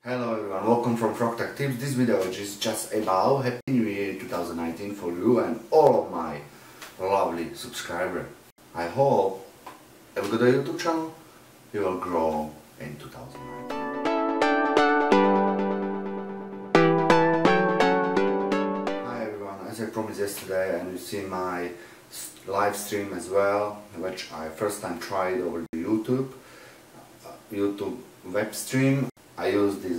Hello everyone, welcome from Frogtech Tips. This video is just about Happy New Year 2019 for you and all of my lovely subscribers. I hope you've got a YouTube channel, you will grow in 2019. Hi everyone, as I promised yesterday, and you see my live stream as well, which I first time tried over the YouTube web stream. I use this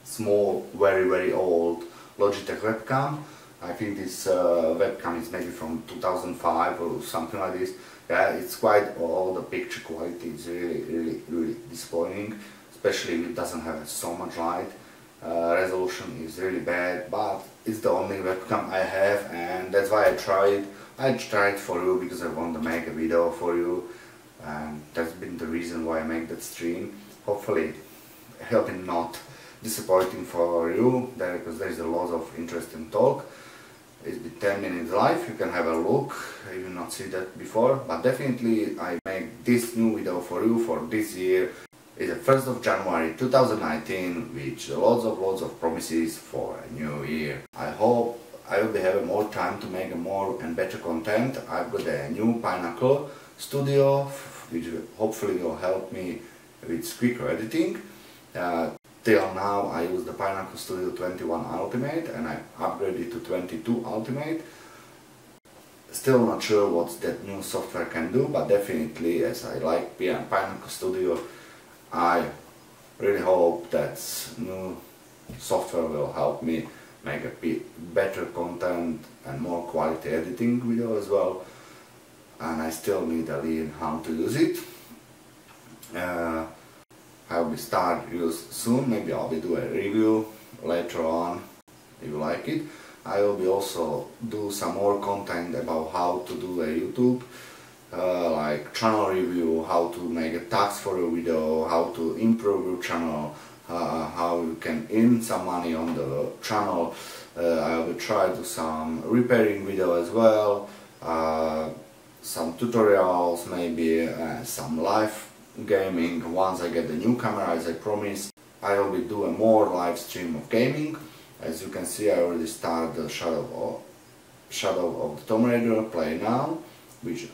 small, very old Logitech webcam. I think this webcam is maybe from 2005 or something like this. Yeah, it's quite old. The picture quality is really disappointing, especially if it doesn't have so much light. Resolution is really bad, but it's the only webcam I have, and that's why I tried. I tried for you because I want to make a video for you, and that's been the reason why I make that stream. Hopefully helping not disappointing for you there, because there is a lot of interesting talk. It's been 10 minutes live, you can have a look if you not see that before, but definitely I make this new video for you for this year. It's the 1st of January 2019 with lots of promises for a new year. I hope I will be having more time to make more and better content. I've got a new Pinnacle studio which hopefully will help me with quicker editing. Till now I use the Pinnacle Studio 21 Ultimate and I upgraded to 22 Ultimate. Still not sure what that new software can do, but definitely as I like Pinnacle Studio, I really hope that new software will help me make a bit better content and more quality editing video as well. And I still need to learn how to use it. I will start use soon. Maybe I'll be do a review later on if you like it. I will be also do some more content about how to do a YouTube like channel review, how to make a tags for a video, how to improve your channel, how you can earn some money on the channel. I will try to do some repairing video as well, some tutorials, maybe some live gaming. Once I get the new camera, as I promised, I will be doing more live stream of gaming. As you can see, I already started the Shadow of the Tomb Raider play now, which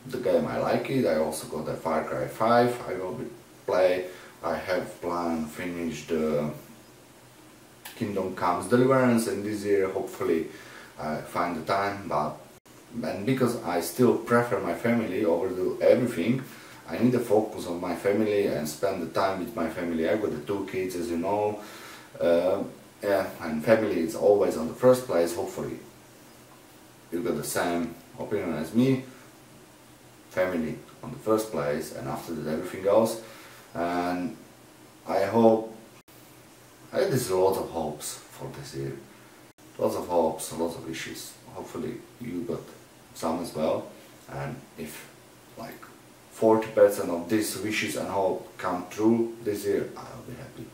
the game I like it. I also got the Far Cry 5 I will be play. I have planned finish the Kingdom Comes Deliverance in this year. Hopefully I find the time, and because I still prefer my family over everything, I need to focus on my family and spend the time with my family. I've got the 2 kids, as you know. Yeah, and family is always on the first place. Hopefully you got the same opinion as me. Family on the first place, and after that everything else. And I hope, there's lots of hopes for this year. Lots of hopes, lots of wishes. Hopefully you got some as well. And if like 40% of these wishes and hope come true this year, I'll be happy.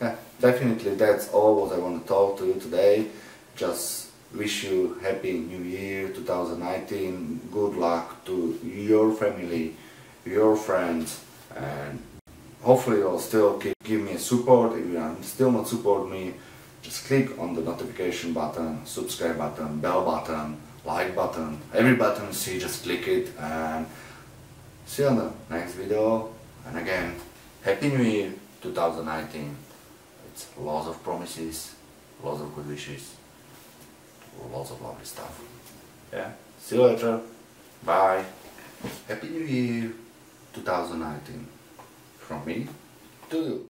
Yeah, definitely that's all what I want to talk to you today. Just wish you happy new year 2019, good luck to your family, your friends, and hopefully you'll still give me a support. If you are still not support me, just click on the notification button, subscribe button, bell button, like button, every button you see, just click it, and see you on the next video. And again, Happy New Year 2019. It's lots of promises, lots of good wishes, lots of lovely stuff. Yeah, see you later. Bye. Happy New Year 2019 from me to you.